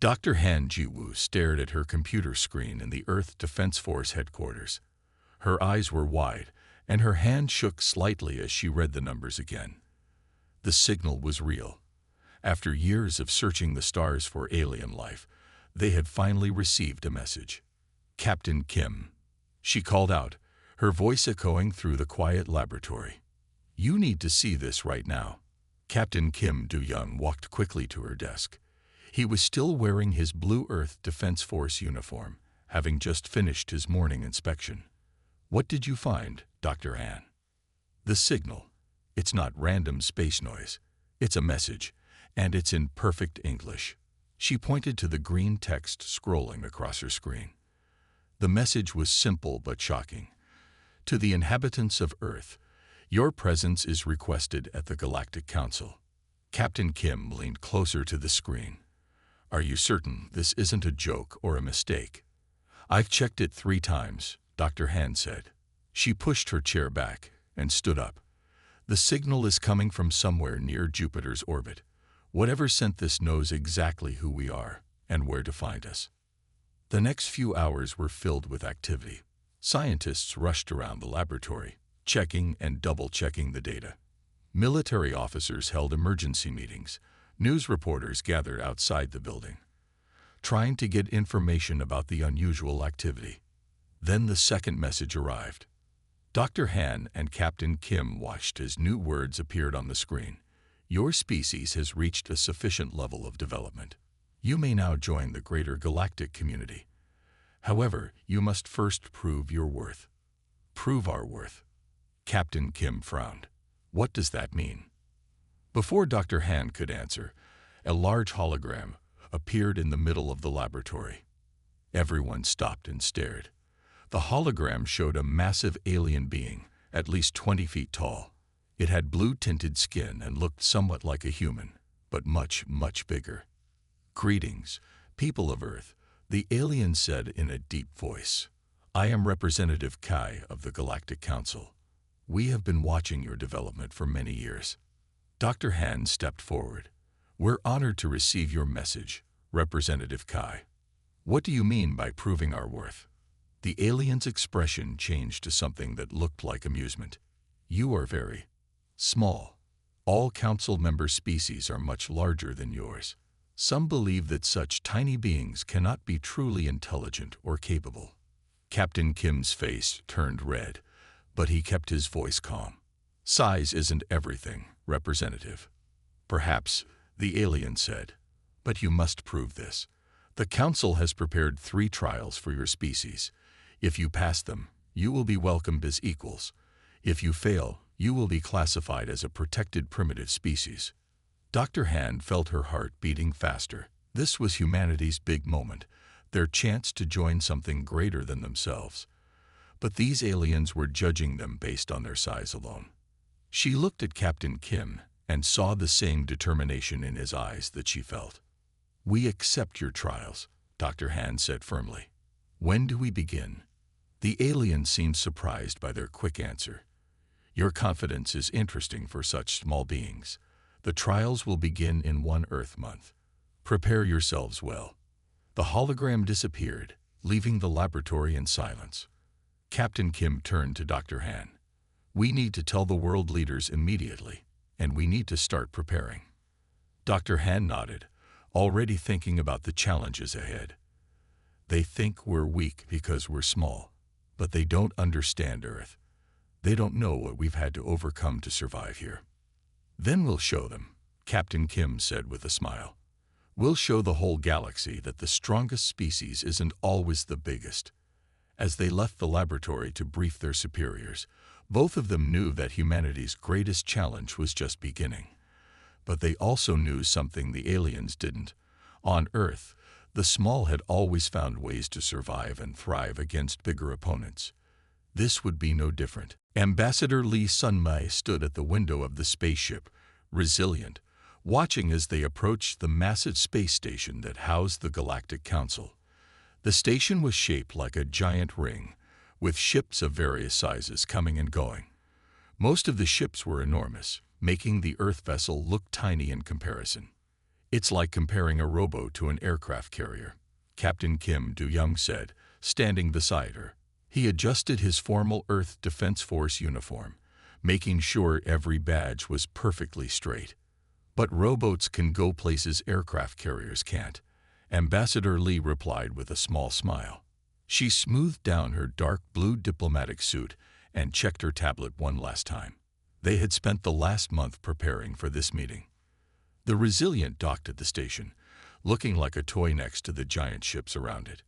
Dr. Han Jiwoo stared at her computer screen in the Earth Defense Force headquarters. Her eyes were wide, and her hand shook slightly as she read the numbers again. The signal was real. After years of searching the stars for alien life, they had finally received a message. "Captain Kim," she called out, her voice echoing through the quiet laboratory. "You need to see this right now." Captain Kim Do-young walked quickly to her desk. He was still wearing his Blue Earth Defense Force uniform, having just finished his morning inspection. "What did you find, Dr. Han?" "The signal. It's not random space noise. It's a message, and it's in perfect English." She pointed to the green text scrolling across her screen. The message was simple but shocking. "To the inhabitants of Earth, your presence is requested at the Galactic Council." Captain Kim leaned closer to the screen. "Are you certain this isn't a joke or a mistake?" "I've checked it 3 times, Dr. Han said." She pushed her chair back and stood up. "The signal is coming from somewhere near Jupiter's orbit. Whatever sent this knows exactly who we are and where to find us." The next few hours were filled with activity. Scientists rushed around the laboratory, checking and double-checking the data. Military officers held emergency meetings. News reporters gathered outside the building, trying to get information about the unusual activity. Then the second message arrived. Dr. Han and Captain Kim watched as new words appeared on the screen. "Your species has reached a sufficient level of development. You may now join the greater galactic community. However, you must first prove your worth." "Prove our worth?" Captain Kim frowned. "What does that mean?" Before Dr. Han could answer, a large hologram appeared in the middle of the laboratory. Everyone stopped and stared. The hologram showed a massive alien being, at least 20 feet tall. It had blue-tinted skin and looked somewhat like a human, but much, much bigger. "Greetings, people of Earth," the alien said in a deep voice. "I am Representative Kai of the Galactic Council. We have been watching your development for many years." Dr. Han stepped forward. "We're honored to receive your message, Representative Kai. What do you mean by proving our worth?" The alien's expression changed to something that looked like amusement. "You are very small. All council member species are much larger than yours. Some believe that such tiny beings cannot be truly intelligent or capable." Captain Kim's face turned red, but he kept his voice calm. "Size isn't everything, Representative." "Perhaps," the alien said, "but you must prove this. The Council has prepared 3 trials for your species. If you pass them, you will be welcomed as equals. If you fail, you will be classified as a protected primitive species." Dr. Han felt her heart beating faster. This was humanity's big moment, their chance to join something greater than themselves. But these aliens were judging them based on their size alone. She looked at Captain Kim and saw the same determination in his eyes that she felt. "We accept your trials," Dr. Han said firmly. "When do we begin?" The alien seemed surprised by their quick answer. "Your confidence is interesting for such small beings. The trials will begin in 1 Earth month. Prepare yourselves well." The hologram disappeared, leaving the laboratory in silence. Captain Kim turned to Dr. Han. "We need to tell the world leaders immediately, and we need to start preparing." Dr. Han nodded, already thinking about the challenges ahead. "They think we're weak because we're small, but they don't understand Earth. They don't know what we've had to overcome to survive here." "Then we'll show them," Captain Kim said with a smile. "We'll show the whole galaxy that the strongest species isn't always the biggest." As they left the laboratory to brief their superiors, both of them knew that humanity's greatest challenge was just beginning. But they also knew something the aliens didn't. On Earth, the small had always found ways to survive and thrive against bigger opponents. This would be no different. Ambassador Lee Sun-mai stood at the window of the spaceship, resilient, watching as they approached the massive space station that housed the Galactic Council. The station was shaped like a giant ring, with ships of various sizes coming and going. Most of the ships were enormous, making the Earth vessel look tiny in comparison. It's like comparing a robo to an aircraft carrier, Captain Kim Do-young said, standing beside her. He adjusted his formal Earth Defense Force uniform, making sure every badge was perfectly straight. But rowboats can go places aircraft carriers can't, Ambassador Lee replied with a small smile. She smoothed down her dark blue diplomatic suit and checked her tablet one last time. They had spent the last month preparing for this meeting. The Resilient docked at the station, looking like a toy next to the giant ships around it.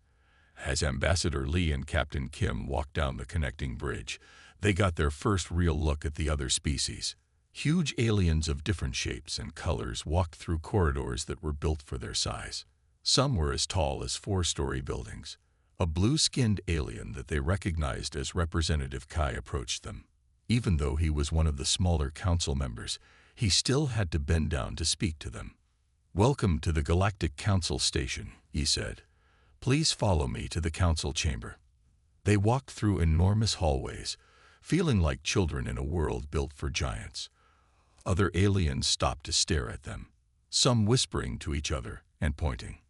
As Ambassador Lee and Captain Kim walked down the connecting bridge, they got their first real look at the other species. Huge aliens of different shapes and colors walked through corridors that were built for their size. Some were as tall as 4-story buildings. A blue-skinned alien that they recognized as Representative Kai approached them. Even though he was one of the smaller council members, he still had to bend down to speak to them. "Welcome to the Galactic Council Station," he said. "Please follow me to the council chamber." They walked through enormous hallways, feeling like children in a world built for giants. Other aliens stopped to stare at them, some whispering to each other and pointing.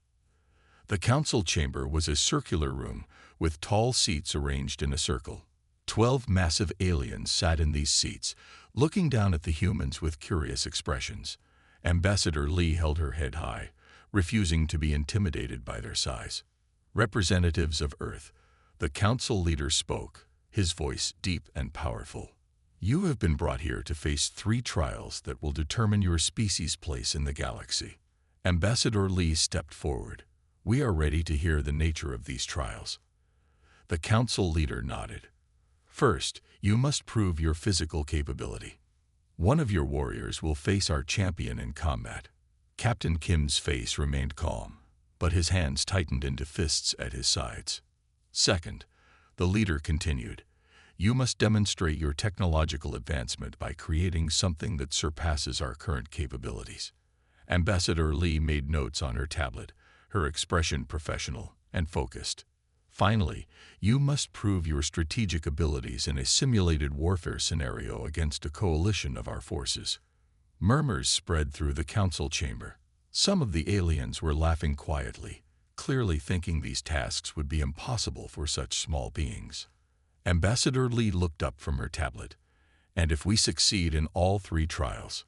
The council chamber was a circular room with tall seats arranged in a circle. 12 massive aliens sat in these seats, looking down at the humans with curious expressions. Ambassador Lee held her head high, refusing to be intimidated by their size. "Representatives of Earth," the council leader spoke, his voice deep and powerful. "You have been brought here to face 3 trials that will determine your species' place in the galaxy." Ambassador Lee stepped forward. "We are ready to hear the nature of these trials." The council leader nodded. "First, you must prove your physical capability. One of your warriors will face our champion in combat." Captain Kim's face remained calm, but his hands tightened into fists at his sides. "Second," the leader continued, "you must demonstrate your technological advancement by creating something that surpasses our current capabilities." Ambassador Lee made notes on her tablet, her expression professional and focused. "Finally, you must prove your strategic abilities in a simulated warfare scenario against a coalition of our forces." Murmurs spread through the council chamber. Some of the aliens were laughing quietly, clearly thinking these tasks would be impossible for such small beings. Ambassador Lee looked up from her tablet. "And if we succeed in all 3 trials,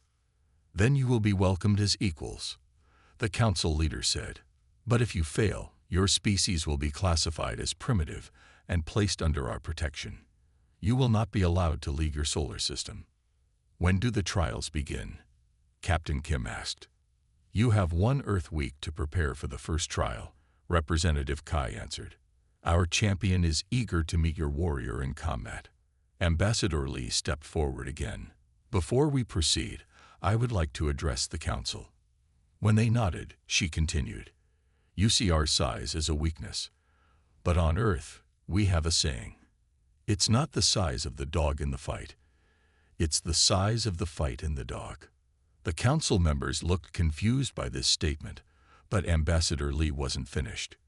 then you will be welcomed as equals," the council leader said. "But if you fail, your species will be classified as primitive and placed under our protection. You will not be allowed to leave your solar system." "When do the trials begin?" Captain Kim asked. "You have 1 Earth week to prepare for the first trial," Representative Kai answered. "Our champion is eager to meet your warrior in combat." Ambassador Lee stepped forward again. "Before we proceed, I would like to address the council." When they nodded, she continued, "You see our size as a weakness. But on Earth, we have a saying. It's not the size of the dog in the fight. It's the size of the fight in the dog." The council members looked confused by this statement, but Ambassador Lee wasn't finished.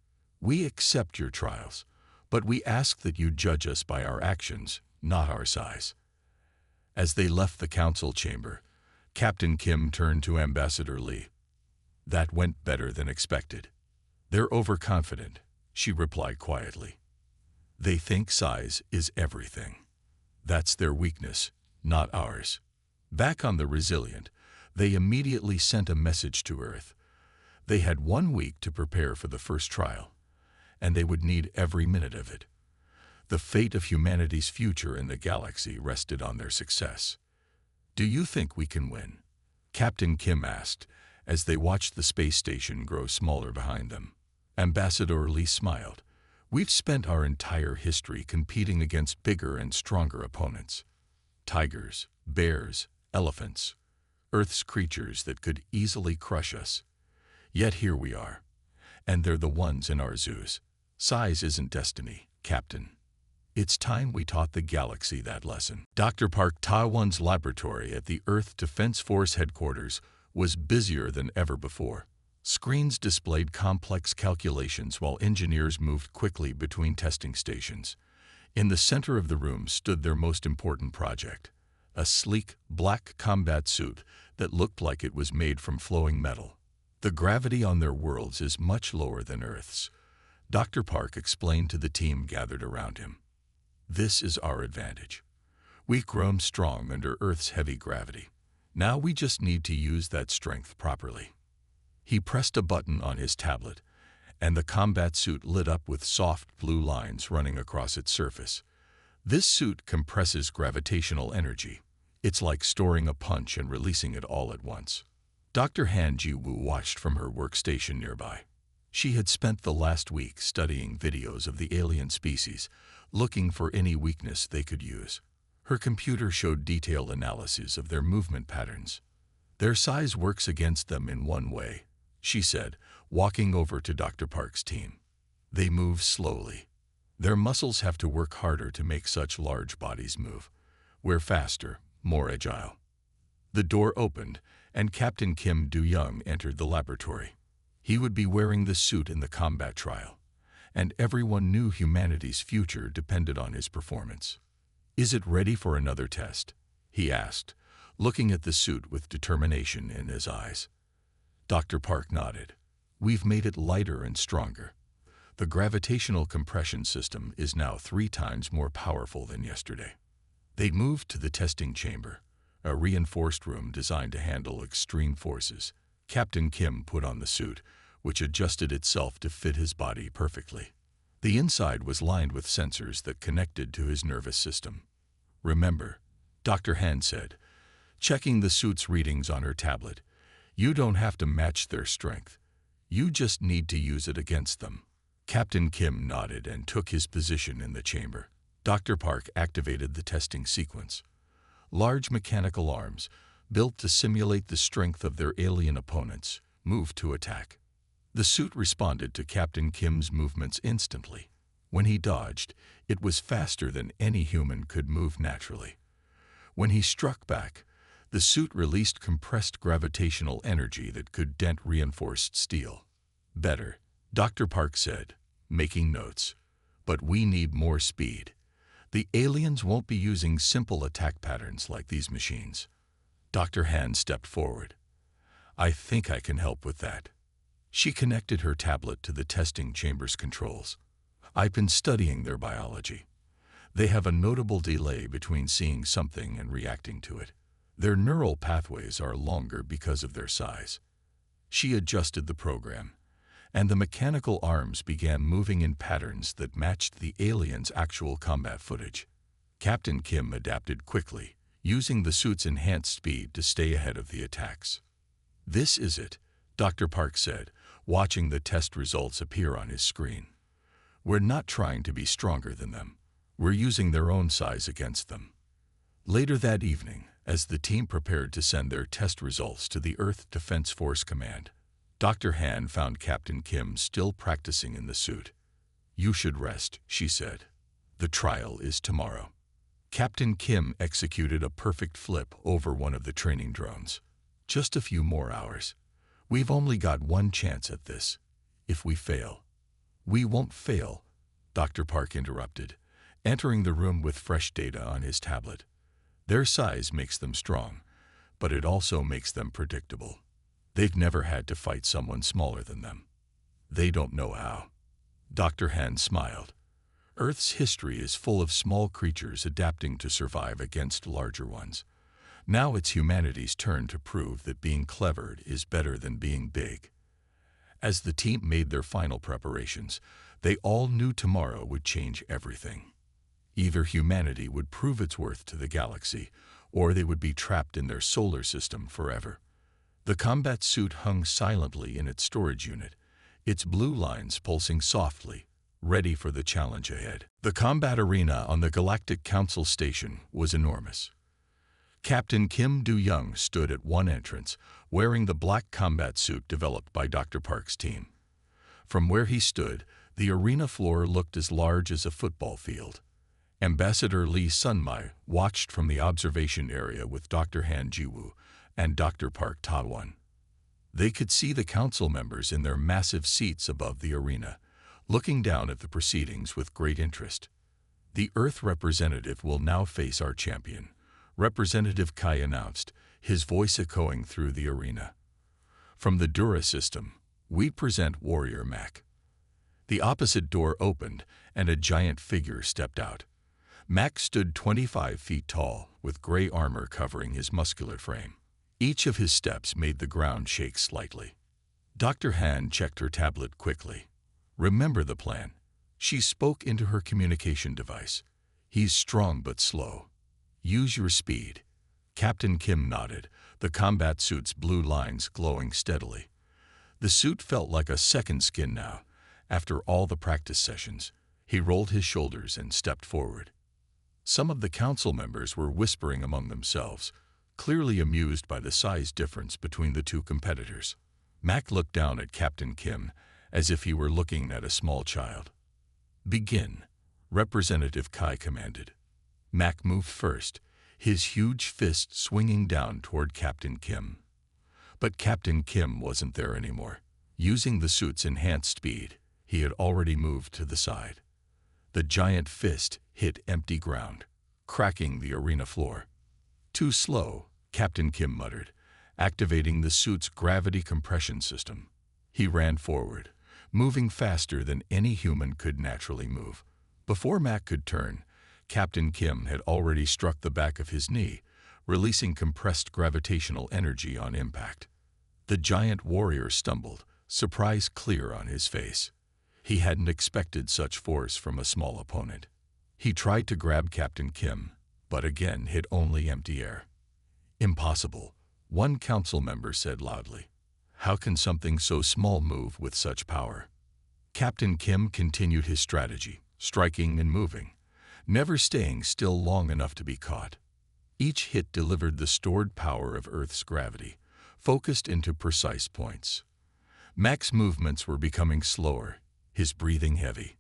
"We accept your trials, but we ask that you judge us by our actions, not our size." As they left the council chamber, Captain Kim turned to Ambassador Lee. "That went better than expected." "They're overconfident," she replied quietly. "They think size is everything. That's their weakness, not ours." Back on the Resilient, they immediately sent a message to Earth. They had 1 week to prepare for the first trial, and they would need every minute of it. The fate of humanity's future in the galaxy rested on their success. "Do you think we can win?" Captain Kim asked, as they watched the space station grow smaller behind them. Ambassador Lee smiled. "We've spent our entire history competing against bigger and stronger opponents. Tigers, bears, elephants, Earth's creatures that could easily crush us. Yet here we are, and they're the ones in our zoos. Size isn't destiny, Captain. It's time we taught the galaxy that lesson." Dr. Park Tawan's laboratory at the Earth Defense Force headquarters was busier than ever before. Screens displayed complex calculations while engineers moved quickly between testing stations. In the center of the room stood their most important project, a sleek, black combat suit that looked like it was made from flowing metal. The gravity on their worlds is much lower than Earth's, Dr. Park explained to the team gathered around him. This is our advantage. We've grown strong under Earth's heavy gravity. Now we just need to use that strength properly. He pressed a button on his tablet, and the combat suit lit up with soft blue lines running across its surface. This suit compresses gravitational energy. It's like storing a punch and releasing it all at once. Dr. Han Ji-woo watched from her workstation nearby. She had spent the last week studying videos of the alien species, looking for any weakness they could use. Her computer showed detailed analyses of their movement patterns. Their size works against them in one way, she said, walking over to Dr. Park's team. They move slowly. Their muscles have to work harder to make such large bodies move. We're faster, more agile. The door opened, and Captain Kim Do-young entered the laboratory. He would be wearing the suit in the combat trial, and everyone knew humanity's future depended on his performance. "Is it ready for another test?" he asked, looking at the suit with determination in his eyes. Dr. Park nodded. "We've made it lighter and stronger. The gravitational compression system is now 3 times more powerful than yesterday." They moved to the testing chamber, a reinforced room designed to handle extreme forces. Captain Kim put on the suit, which adjusted itself to fit his body perfectly. The inside was lined with sensors that connected to his nervous system. "Remember," Dr. Han said, checking the suit's readings on her tablet, "you don't have to match their strength. You just need to use it against them." Captain Kim nodded and took his position in the chamber. Dr. Park activated the testing sequence. Large mechanical arms, built to simulate the strength of their alien opponents, moved to attack. The suit responded to Captain Kim's movements instantly. When he dodged, it was faster than any human could move naturally. When he struck back, the suit released compressed gravitational energy that could dent reinforced steel. "Better," Dr. Park said, making notes. "But we need more speed. The aliens won't be using simple attack patterns like these machines." Dr. Han stepped forward. "I think I can help with that." She connected her tablet to the testing chamber's controls. "I've been studying their biology. They have a notable delay between seeing something and reacting to it. Their neural pathways are longer because of their size." She adjusted the program, and the mechanical arms began moving in patterns that matched the aliens' actual combat footage. Captain Kim adapted quickly, using the suit's enhanced speed to stay ahead of the attacks. "This is it," Dr. Park said, watching the test results appear on his screen. "We're not trying to be stronger than them. We're using their own size against them." Later that evening, as the team prepared to send their test results to the Earth Defense Force Command, Dr. Han found Captain Kim still practicing in the suit. "You should rest," she said. "The trial is tomorrow." Captain Kim executed a perfect flip over one of the training drones. "Just a few more hours. We've only got one chance at this. If we fail—" "We won't fail," Dr. Park interrupted, entering the room with fresh data on his tablet. "Their size makes them strong, but it also makes them predictable. They've never had to fight someone smaller than them. They don't know how." Dr. Han smiled. "Earth's history is full of small creatures adapting to survive against larger ones. Now it's humanity's turn to prove that being clever is better than being big." As the team made their final preparations, they all knew tomorrow would change everything. Either humanity would prove its worth to the galaxy, or they would be trapped in their solar system forever. The combat suit hung silently in its storage unit, its blue lines pulsing softly, ready for the challenge ahead. The combat arena on the Galactic Council station was enormous. Captain Kim Do-young stood at one entrance, wearing the black combat suit developed by Dr. Park's team. From where he stood, the arena floor looked as large as a football field. Ambassador Lee Sun-mai watched from the observation area with Dr. Han Ji-woo and Dr. Park Ta-won. They could see the council members in their massive seats above the arena, looking down at the proceedings with great interest. "The Earth representative will now face our champion," Representative Kai announced, his voice echoing through the arena. From the Dura system, we present Warrior Mac. The opposite door opened, and a giant figure stepped out. Mac stood 25 feet tall, with gray armor covering his muscular frame. Each of his steps made the ground shake slightly. Dr. Han checked her tablet quickly. "Remember the plan." She spoke into her communication device. "He's strong but slow. Use your speed." Captain Kim nodded, the combat suit's blue lines glowing steadily. The suit felt like a second skin now. After all the practice sessions, he rolled his shoulders and stepped forward. Some of the council members were whispering among themselves, clearly amused by the size difference between the two competitors. Mac looked down at Captain Kim as if he were looking at a small child. "Begin," Representative Kai commanded. Mac moved first, his huge fist swinging down toward Captain Kim. But Captain Kim wasn't there anymore. Using the suit's enhanced speed, he had already moved to the side. The giant fist hit empty ground, cracking the arena floor. "Too slow," Captain Kim muttered, activating the suit's gravity compression system. He ran forward, moving faster than any human could naturally move. Before Mac could turn, Captain Kim had already struck the back of his knee, releasing compressed gravitational energy on impact. The giant warrior stumbled, surprise clear on his face. He hadn't expected such force from a small opponent. He tried to grab Captain Kim, but again hit only empty air. "Impossible," one council member said loudly. "How can something so small move with such power?" Captain Kim continued his strategy, striking and moving, never staying still long enough to be caught. Each hit delivered the stored power of Earth's gravity, focused into precise points. Mac's movements were becoming slower, his breathing heavy.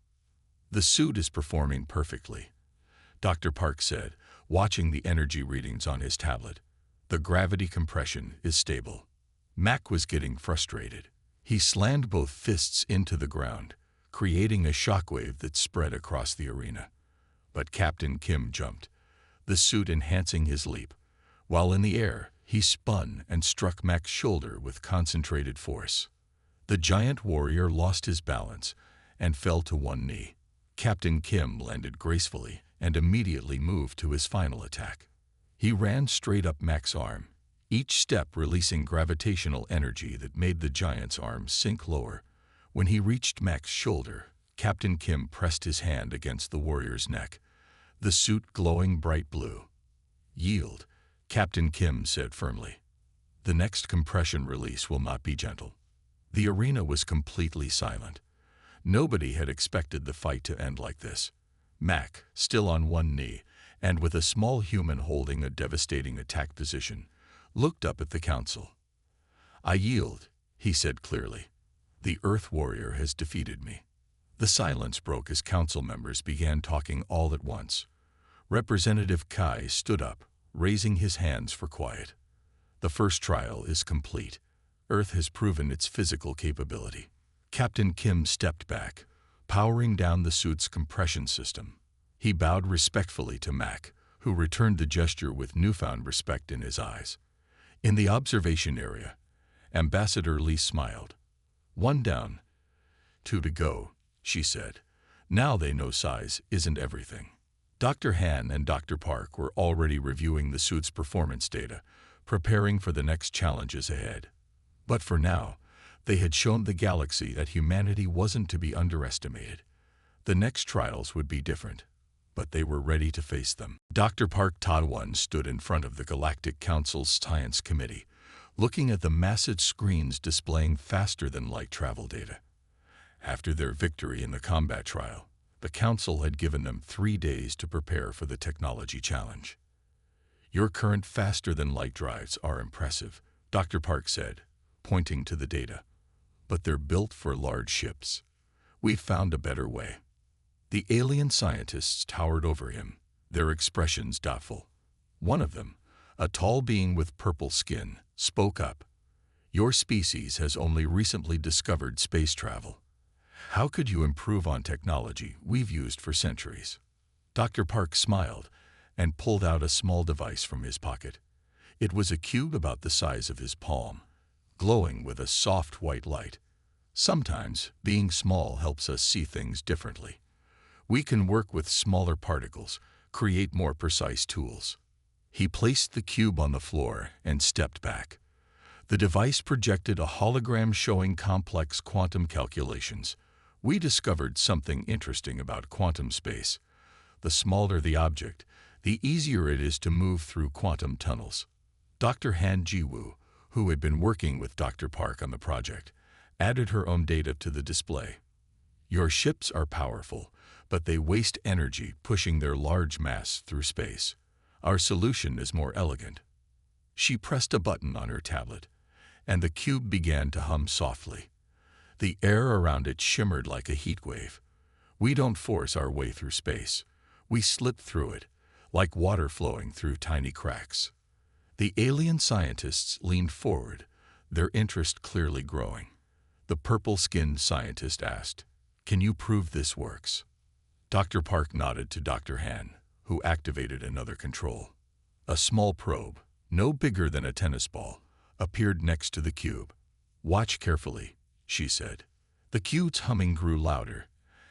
"The suit is performing perfectly," Dr. Park said, watching the energy readings on his tablet. "The gravity compression is stable." Mac was getting frustrated. He slammed both fists into the ground, creating a shockwave that spread across the arena. But Captain Kim jumped, the suit enhancing his leap. While in the air, he spun and struck Mac's shoulder with concentrated force. The giant warrior lost his balance and fell to one knee. Captain Kim landed gracefully and immediately moved to his final attack. He ran straight up Mac's arm, each step releasing gravitational energy that made the giant's arm sink lower. When he reached Mac's shoulder, Captain Kim pressed his hand against the warrior's neck, the suit glowing bright blue. "Yield," Captain Kim said firmly. "The next compression release will not be gentle." The arena was completely silent. Nobody had expected the fight to end like this. Mac, still on one knee, and with a small human holding a devastating attack position, looked up at the council. "I yield," he said clearly. "The Earth Warrior has defeated me." The silence broke as council members began talking all at once. Representative Kai stood up, raising his hands for quiet. "The first trial is complete. Earth has proven its physical capability." Captain Kim stepped back, powering down the suit's compression system. He bowed respectfully to Mac, who returned the gesture with newfound respect in his eyes. In the observation area, Ambassador Lee smiled. "One down, two to go," she said. "Now they know size isn't everything." Dr. Han and Dr. Park were already reviewing the suit's performance data, preparing for the next challenges ahead. But for now, they had shown the galaxy that humanity wasn't to be underestimated. The next trials would be different, but they were ready to face them. Dr. Park Tadwan stood in front of the Galactic Council's Science Committee, looking at the massive screens displaying faster-than-light travel data. After their victory in the combat trial, the Council had given them 3 days to prepare for the technology challenge. "Your current faster-than-light drives are impressive," Dr. Park said, pointing to the data. "But they're built for large ships. We've found a better way." The alien scientists towered over him, their expressions doubtful. One of them, a tall being with purple skin, spoke up. "Your species has only recently discovered space travel. How could you improve on technology we've used for centuries?" Dr. Park smiled and pulled out a small device from his pocket. It was a cube about the size of his palm, glowing with a soft white light. Sometimes, being small helps us see things differently. We can work with smaller particles, create more precise tools. He placed the cube on the floor and stepped back. The device projected a hologram showing complex quantum calculations. We discovered something interesting about quantum space. The smaller the object, the easier it is to move through quantum tunnels. Dr. Han Jiwoo, who had been working with Dr. Park on the project, added her own data to the display. Your ships are powerful, but they waste energy pushing their large mass through space. Our solution is more elegant. She pressed a button on her tablet, and the cube began to hum softly. The air around it shimmered like a heat wave. We don't force our way through space. We slip through it, like water flowing through tiny cracks. The alien scientists leaned forward, their interest clearly growing. The purple-skinned scientist asked, "Can you prove this works?" Dr. Park nodded to Dr. Han, who activated another control. A small probe, no bigger than a tennis ball, appeared next to the cube. "Watch carefully," she said. The cube's humming grew louder,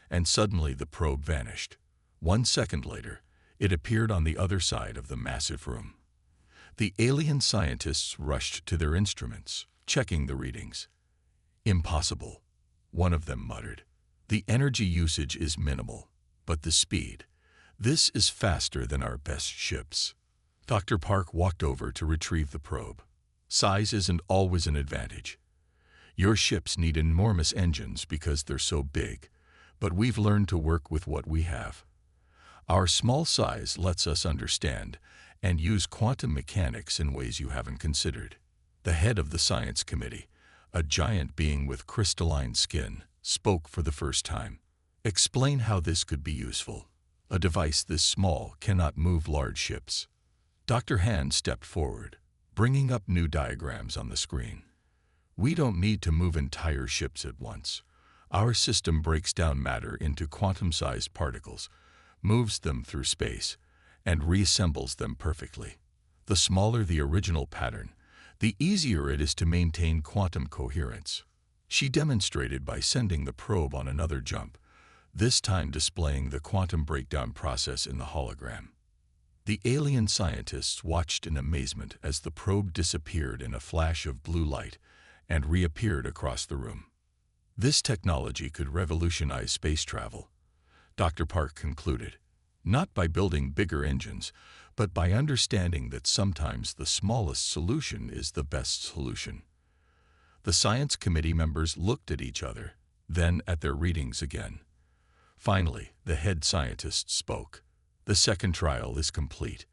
and suddenly the probe vanished. 1 second later, it appeared on the other side of the massive room. The alien scientists rushed to their instruments, checking the readings. "Impossible," one of them muttered. "The energy usage is minimal, but the speed. This is faster than our best ships." Dr. Park walked over to retrieve the probe. "Size isn't always an advantage. Your ships need enormous engines because they're so big, but we've learned to work with what we have. Our small size lets us understand and use quantum mechanics in ways you haven't considered." The head of the science committee, a giant being with crystalline skin, spoke for the first time. "Explain how this could be useful. A device this small cannot move large ships." Dr. Han stepped forward, bringing up new diagrams on the screen. "We don't need to move entire ships at once. Our system breaks down matter into quantum-sized particles, moves them through space, and reassembles them perfectly. The smaller the original pattern, the easier it is to maintain quantum coherence." She demonstrated by sending the probe on another jump, this time displaying the quantum breakdown process in the hologram. The alien scientists watched in amazement as the probe disappeared in a flash of blue light and reappeared across the room. This technology could revolutionize space travel, Dr. Park concluded, not by building bigger engines, but by understanding that sometimes the smallest solution is the best solution. The science committee members looked at each other, then at their readings again. Finally, the head scientist spoke. "The second trial is complete.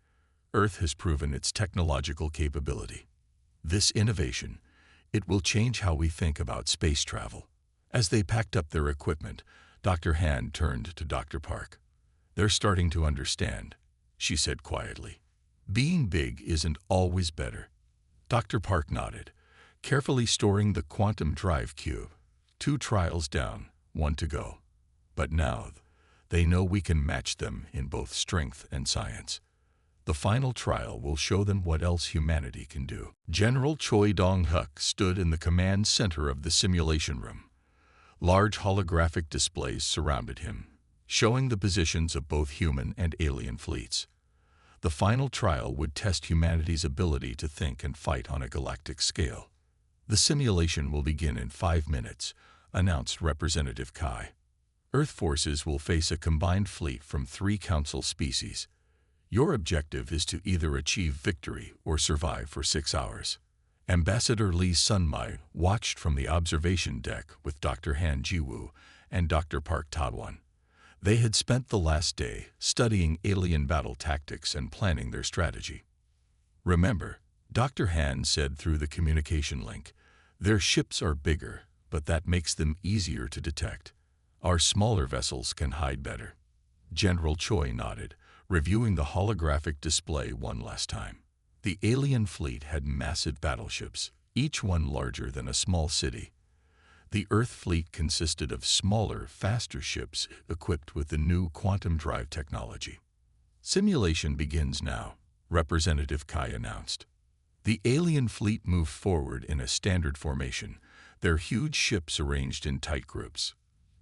Earth has proven its technological capability. This innovation, it will change how we think about space travel." As they packed up their equipment, Dr. Han turned to Dr. Park. "They're starting to understand," she said quietly. "Being big isn't always better." Dr. Park nodded, carefully storing the quantum drive cube. 2 trials down, 1 to go. But now, they know we can match them in both strength and science. The final trial will show them what else humanity can do. General Choi Dong-huk stood in the command center of the simulation room. Large holographic displays surrounded him, showing the positions of both human and alien fleets. The final trial would test humanity's ability to think and fight on a galactic scale. "The simulation will begin in 5 minutes, announced Representative Kai. "Earth forces will face a combined fleet from 3 council species. Your objective is to either achieve victory or survive for 6 hours." Ambassador Lee Sunmai watched from the observation deck with Dr. Han Jiwoo and Dr. Park Tadwan. They had spent the last day studying alien battle tactics and planning their strategy. "Remember," Dr. Han said through the communication link, "their ships are bigger, but that makes them easier to detect. Our smaller vessels can hide better." General Choi nodded, reviewing the holographic display one last time. The alien fleet had massive battleships, each one larger than a small city. The Earth fleet consisted of smaller, faster ships equipped with the new quantum drive technology. "Simulation begins now," Representative Kai announced. The alien fleet moved forward in a standard formation, their huge ships arranged in tight groups.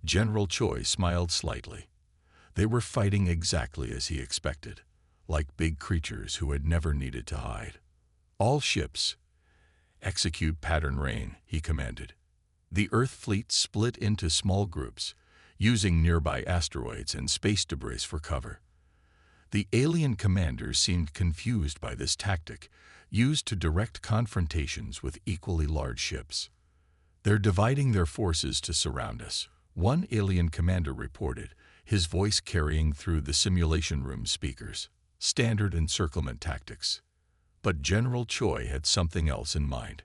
General Choi smiled slightly. They were fighting exactly as he expected, like big creatures who had never needed to hide. All ships, execute pattern rain, he commanded. The Earth fleet split into small groups, using nearby asteroids and space debris for cover. The alien commanders seemed confused by this tactic, used to direct confrontations with equally large ships. They're dividing their forces to surround us, one alien commander reported, his voice carrying through the simulation room speakers. Standard encirclement tactics. But General Choi had something else in mind.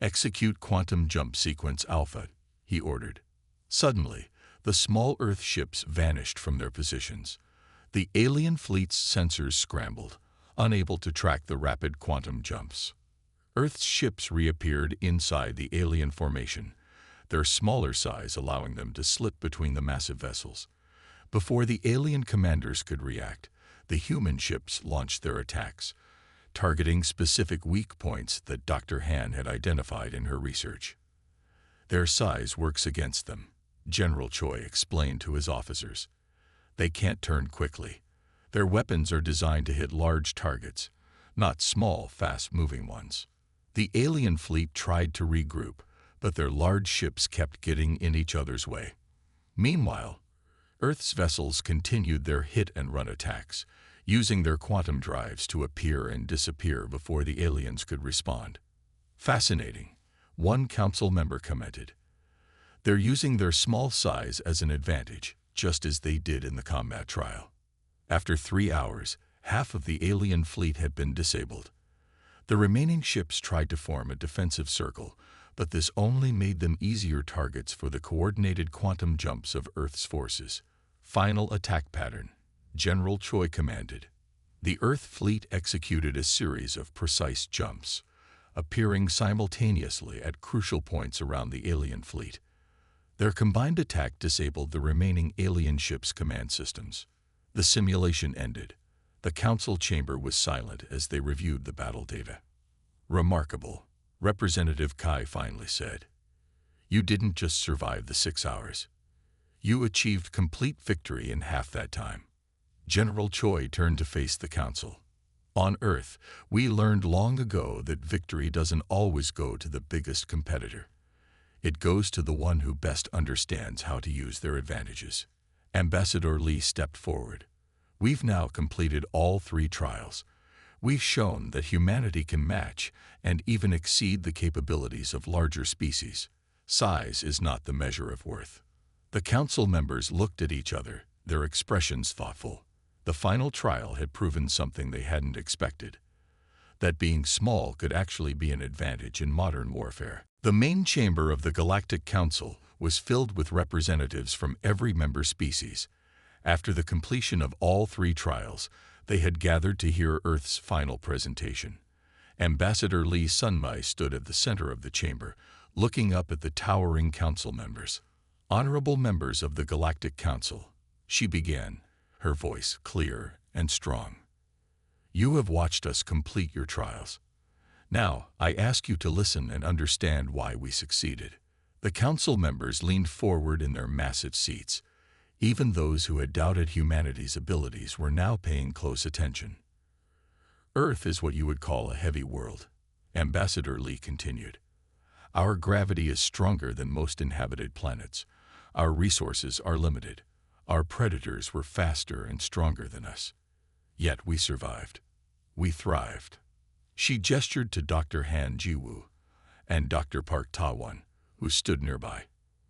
Execute quantum jump sequence alpha, he ordered. Suddenly, the small Earth ships vanished from their positions. The alien fleet's sensors scrambled, unable to track the rapid quantum jumps. Earth's ships reappeared inside the alien formation, their smaller size allowing them to slip between the massive vessels. Before the alien commanders could react, the human ships launched their attacks, targeting specific weak points that Dr. Han had identified in her research. Their size works against them, General Choi explained to his officers. They can't turn quickly. Their weapons are designed to hit large targets, not small, fast-moving ones. The alien fleet tried to regroup, but their large ships kept getting in each other's way. Meanwhile, Earth's vessels continued their hit-and-run attacks, using their quantum drives to appear and disappear before the aliens could respond. Fascinating, one council member commented. They're using their small size as an advantage, just as they did in the combat trial. After 3 hours, half of the alien fleet had been disabled. The remaining ships tried to form a defensive circle, but this only made them easier targets for the coordinated quantum jumps of Earth's forces. Final attack pattern, General Choi commanded. The Earth fleet executed a series of precise jumps, appearing simultaneously at crucial points around the alien fleet. Their combined attack disabled the remaining alien ships' command systems. The simulation ended. The council chamber was silent as they reviewed the battle data. Remarkable, Representative Kai finally said. You didn't just survive the 6 hours. You achieved complete victory in half that time. General Choi turned to face the council. On Earth, we learned long ago that victory doesn't always go to the biggest competitor. It goes to the one who best understands how to use their advantages. Ambassador Lee stepped forward. We've now completed all 3 trials. We've shown that humanity can match and even exceed the capabilities of larger species. Size is not the measure of worth. The council members looked at each other, their expressions thoughtful. The final trial had proven something they hadn't expected, that being small could actually be an advantage in modern warfare. The main chamber of the Galactic Council was filled with representatives from every member species. After the completion of all 3 trials, they had gathered to hear Earth's final presentation. Ambassador Lee Sunmai stood at the center of the chamber, looking up at the towering council members. Honorable members of the Galactic Council, she began, her voice clear and strong. You have watched us complete your trials. Now, I ask you to listen and understand why we succeeded. The council members leaned forward in their massive seats. Even those who had doubted humanity's abilities were now paying close attention. Earth is what you would call a heavy world, Ambassador Lee continued. Our gravity is stronger than most inhabited planets. Our resources are limited. Our predators were faster and stronger than us. Yet we survived. We thrived. She gestured to Dr. Han Jiwoo and Dr. Park Ta-won, who stood nearby.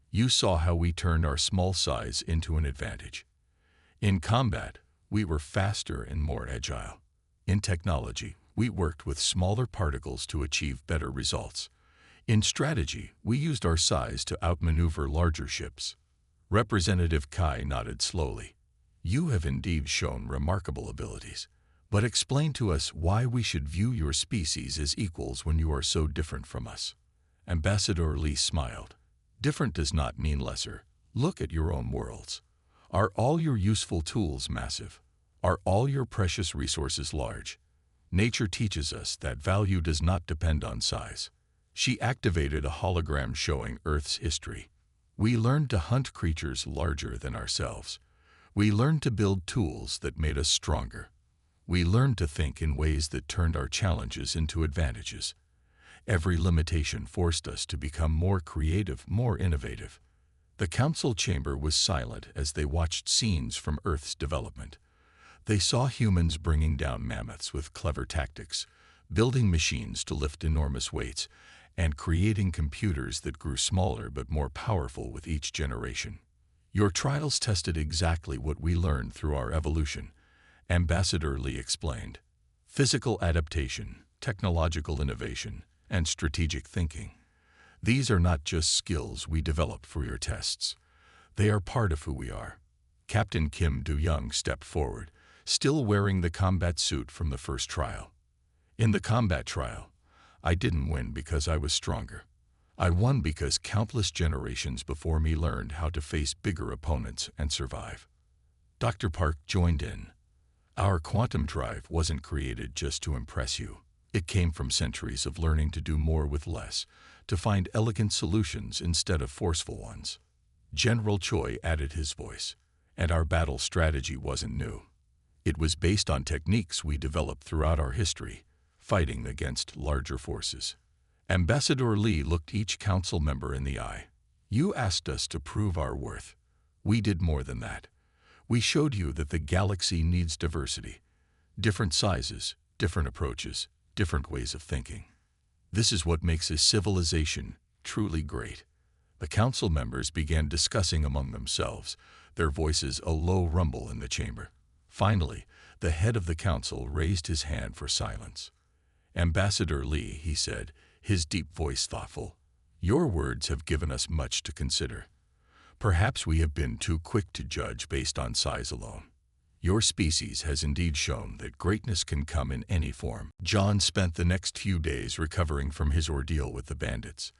You saw how we turned our small size into an advantage. In combat, we were faster and more agile. In technology, we worked with smaller particles to achieve better results. In strategy, we used our size to outmaneuver larger ships. Representative Kai nodded slowly. You have indeed shown remarkable abilities. But explain to us why we should view your species as equals when you are so different from us. Ambassador Lee smiled. Different does not mean lesser. Look at your own worlds. Are all your useful tools massive? Are all your precious resources large? Nature teaches us that value does not depend on size. She activated a hologram showing Earth's history. We learned to hunt creatures larger than ourselves. We learned to build tools that made us stronger. We learned to think in ways that turned our challenges into advantages. Every limitation forced us to become more creative, more innovative. The council chamber was silent as they watched scenes from Earth's development. They saw humans bringing down mammoths with clever tactics, building machines to lift enormous weights, and creating computers that grew smaller but more powerful with each generation. Your trials tested exactly what we learned through our evolution, Ambassador Lee explained. Physical adaptation, technological innovation, and strategic thinking. These are not just skills we develop for your tests. They are part of who we are. Captain Kim Do-young stepped forward, still wearing the combat suit from the first trial. In the combat trial, I didn't win because I was stronger. I won because countless generations before me learned how to face bigger opponents and survive. Dr. Park joined in. Our quantum drive wasn't created just to impress you. It came from centuries of learning to do more with less, to find elegant solutions instead of forceful ones. General Choi added his voice, and our battle strategy wasn't new. It was based on techniques we developed throughout our history, fighting against larger forces. Ambassador Lee looked each council member in the eye. You asked us to prove our worth. We did more than that. We showed you that the galaxy needs diversity. Different sizes, different approaches, different ways of thinking. This is what makes a civilization truly great. The council members began discussing among themselves, their voices a low rumble in the chamber. Finally, the head of the council raised his hand for silence. Ambassador Lee, he said, his deep voice thoughtful, your words have given us much to consider. Perhaps we have been too quick to judge based on size alone. Your species has indeed shown that greatness can come in any form. John spent the next few days recovering from his ordeal with the bandits.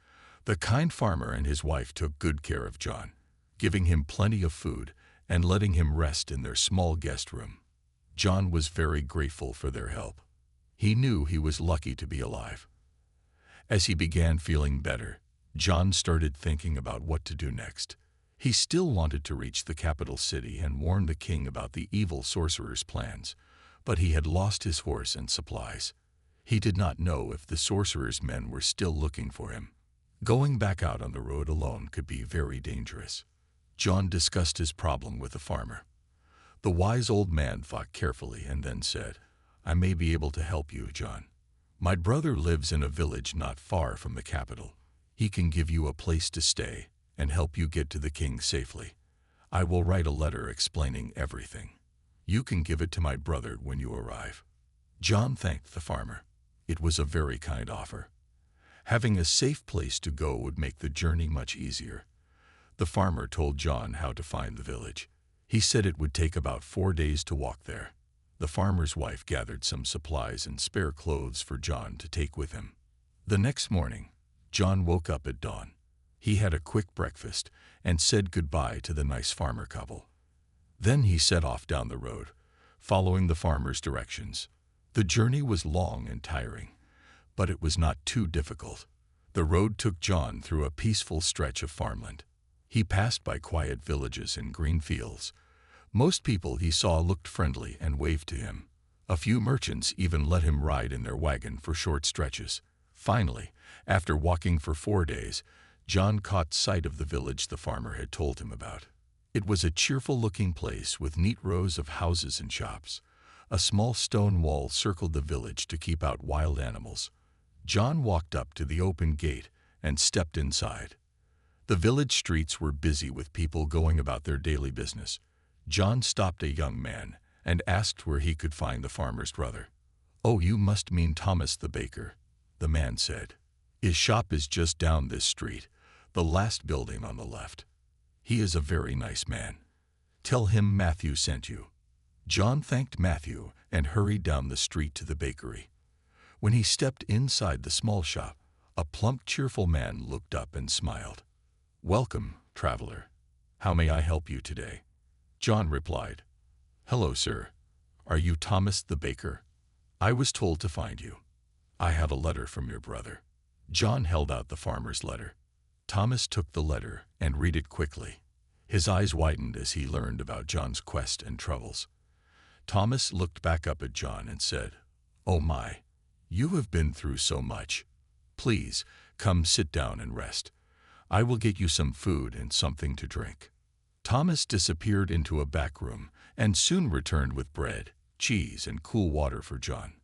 The kind farmer and his wife took good care of John, giving him plenty of food and letting him rest in their small guest room. John was very grateful for their help. He knew he was lucky to be alive. As he began feeling better, John started thinking about what to do next. He still wanted to reach the capital city and warn the king about the evil sorcerer's plans, but he had lost his horse and supplies. He did not know if the sorcerer's men were still looking for him. Going back out on the road alone could be very dangerous. John discussed his problem with the farmer. The wise old man thought carefully and then said, I may be able to help you, John. My brother lives in a village not far from the capital. He can give you a place to stay and help you get to the king safely. I will write a letter explaining everything. You can give it to my brother when you arrive. John thanked the farmer. It was a very kind offer. Having a safe place to go would make the journey much easier. The farmer told John how to find the village. He said it would take about 4 days to walk there. The farmer's wife gathered some supplies and spare clothes for John to take with him. The next morning, John woke up at dawn. He had a quick breakfast and said goodbye to the nice farmer couple. Then he set off down the road, following the farmer's directions. The journey was long and tiring, but it was not too difficult. The road took John through a peaceful stretch of farmland. He passed by quiet villages and green fields. Most people he saw looked friendly and waved to him. A few merchants even let him ride in their wagon for short stretches. Finally, after walking for 4 days, John caught sight of the village the farmer had told him about. It was a cheerful-looking place with neat rows of houses and shops. A small stone wall circled the village to keep out wild animals. John walked up to the open gate and stepped inside. The village streets were busy with people going about their daily business. John stopped a young man and asked where he could find the farmer's brother. "Oh, you must mean Thomas the baker," the man said. "His shop is just down this street, the last building on the left. He is a very nice man. Tell him Matthew sent you." John thanked Matthew and hurried down the street to the bakery. When he stepped inside the small shop, a plump, cheerful man looked up and smiled. "Welcome, traveler. How may I help you today?" John replied, "Hello, sir. Are you Thomas the baker?" I was told to find you. I have a letter from your brother." John held out the farmer's letter. Thomas took the letter and read it quickly. His eyes widened as he learned about John's quest and troubles. Thomas looked back up at John and said, "Oh my, you have been through so much. Please, come sit down and rest. I will get you some food and something to drink." Thomas disappeared into a back room and soon returned with bread, cheese, and cool water for John.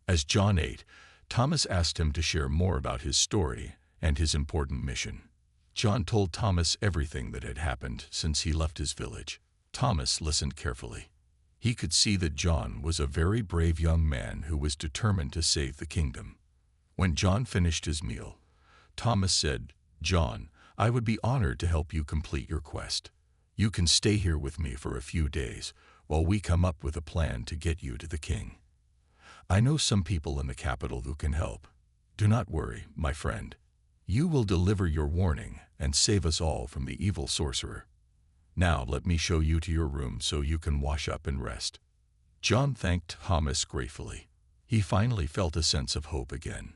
As John ate, Thomas asked him to share more about his story and his important mission. John told Thomas everything that had happened since he left his village. Thomas listened carefully. He could see that John was a very brave young man who was determined to save the kingdom. When John finished his meal, Thomas said, "John, I would be honored to help you complete your quest. You can stay here with me for a few days while we come up with a plan to get you to the king. I know some people in the capital who can help. Do not worry, my friend. You will deliver your warning and save us all from the evil sorcerer. Now let me show you to your room so you can wash up and rest." John thanked Thomas gratefully. He finally felt a sense of hope again.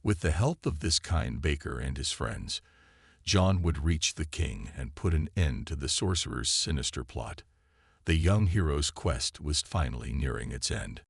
With the help of this kind baker and his friends, John would reach the king and put an end to the sorcerer's sinister plot. The young hero's quest was finally nearing its end.